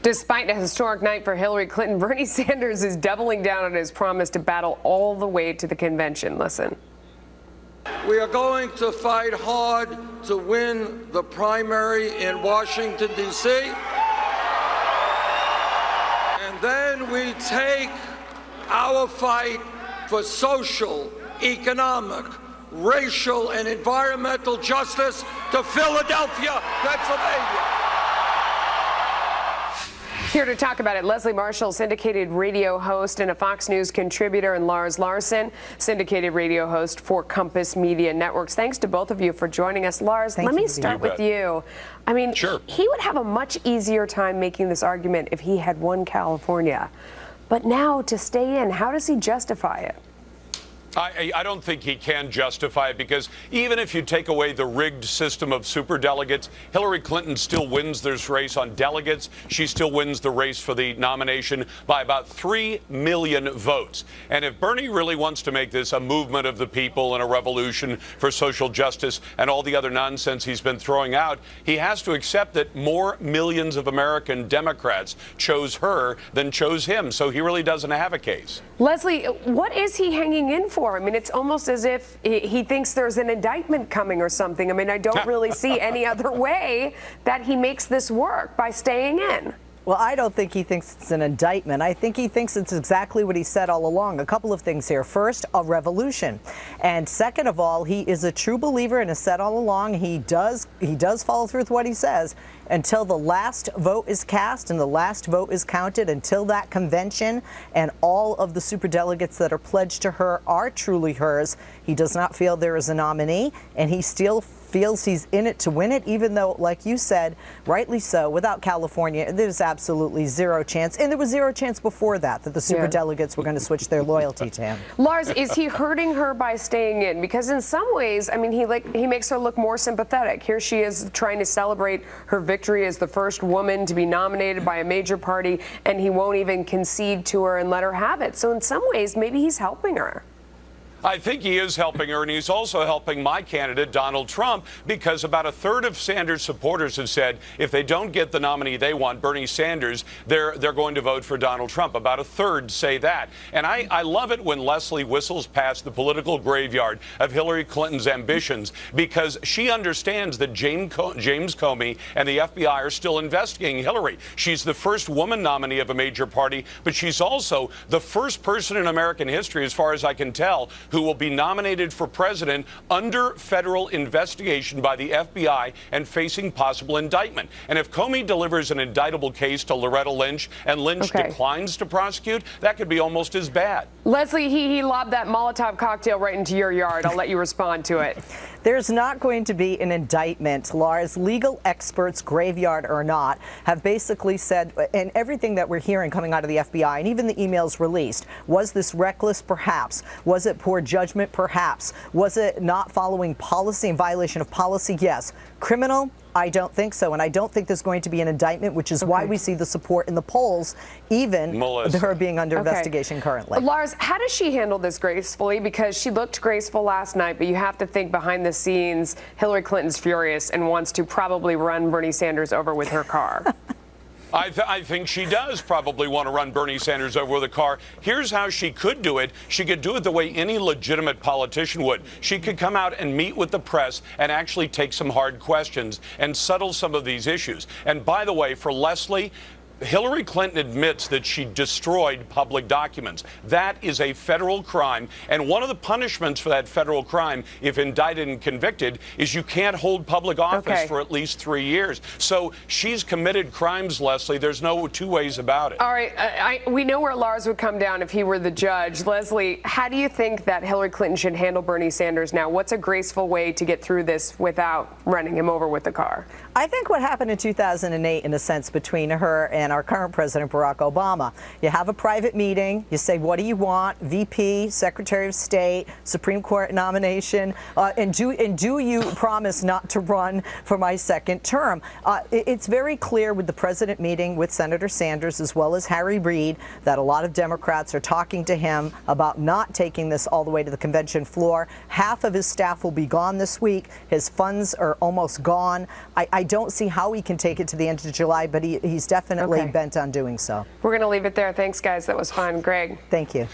Despite a historic night for Hillary Clinton, Bernie Sanders is doubling down on his promise to battle all the way to the convention. Listen. We are going to fight hard to win the primary in Washington, D.C. And then we take our fight for social, economic, racial, and environmental justice to Philadelphia, Pennsylvania. Here to talk about it, Leslie Marshall, syndicated radio host and a Fox News contributor, and Lars Larson, syndicated radio host for Compass Media Networks. Thanks to both of you for joining us. Lars, let me start with you. I mean, sure. He would have a much easier time making this argument if he had won California. But now to stay in, how does he justify it? I don't think he can justify it, because even if you take away the rigged system of superdelegates, Hillary Clinton still wins this race on delegates. She still wins the race for the nomination by about 3 million votes. And if Bernie really wants to make this a movement of the people and a revolution for social justice and all the other nonsense he's been throwing out, he has to accept that more millions of American Democrats chose her than chose him. So he really doesn't have a case. Leslie, what is he hanging in for? I mean, it's almost as if he thinks there's an indictment coming or something. I mean, I don't really see any other way that he makes this work by staying in. Well, I don't think he thinks it's an indictment. I think he thinks it's exactly what he said all along. A couple of things here. First, a revolution. And second of all, he is a true believer and has said all along he does follow through with what he says until the last vote is cast and the last vote is counted, until that convention and all of the superdelegates that are pledged to her are truly hers. He does not feel there is a nominee, and he still feels he's in it to win it, even though, like you said, rightly so, without California, there's absolutely zero chance. And there was zero chance before that the superdelegates were going to switch their loyalty to him. Lars, is he hurting her by staying in? Because in some ways, I mean, he makes her look more sympathetic. Here she is trying to celebrate her victory as the first woman to be nominated by a major party, and he won't even concede to her and let her have it. So in some ways, maybe he's helping her. I think he is helping her, and he's also helping my candidate, Donald Trump, because about a third of Sanders supporters have said if they don't get the nominee they want, Bernie Sanders, they're going to vote for Donald Trump. About a third say that. And I love it when Leslie whistles past the political graveyard of Hillary Clinton's ambitions, because she understands that James Comey and the FBI are still investigating Hillary. She's the first woman nominee of a major party, but she's also the first person in American history, as far as I can tell, who will be nominated for president under federal investigation by the FBI and facing possible indictment. And if Comey delivers an indictable case to Loretta Lynch and Lynch declines to prosecute, that could be almost as bad. Leslie, he lobbed that Molotov cocktail right into your yard. I'll let you respond to it. There's not going to be an indictment, Lars. Legal experts, graveyard or not, have basically said, and everything that we're hearing coming out of the FBI, and even the emails released, was this reckless? Perhaps. Was it poor judgment? Perhaps. Was it not following policy, in violation of policy? Yes. Criminal? I don't think so, and I don't think there's going to be an indictment, which is why we see the support in the polls, even her being under investigation currently. Lars, how does she handle this gracefully? Because she looked graceful last night, but you have to think behind the scenes, Hillary Clinton's furious and wants to probably run Bernie Sanders over with her car. I think she does probably want to run Bernie Sanders over with a car. Here's how she could do it. She could do it the way any legitimate politician would. She could come out and meet with the press and actually take some hard questions and settle some of these issues. And by the way, for Leslie, Hillary Clinton admits that she destroyed public documents. That is a federal crime. And one of the punishments for that federal crime, if indicted and convicted, is you can't hold public office for at least 3 years. So she's committed crimes, Leslie. There's no two ways about it. All right. We know where Lars would come down if he were the judge. Leslie, how do you think that Hillary Clinton should handle Bernie Sanders now? What's a graceful way to get through this without running him over with the car? I think what happened in 2008, in a sense, between her and our current president, Barack Obama. You have a private meeting. You say, what do you want? VP, Secretary of State, Supreme Court nomination, and do you promise not to run for my second term? It's very clear with the president meeting with Senator Sanders as well as Harry Reid that a lot of Democrats are talking to him about not taking this all the way to the convention floor. Half of his staff will be gone this week. His funds are almost gone. I don't see how he can take it to the end of July, but he's definitely fully Okay. bent on doing so. We're going to leave it there. Thanks, guys. That was fun. Greg. Thank you.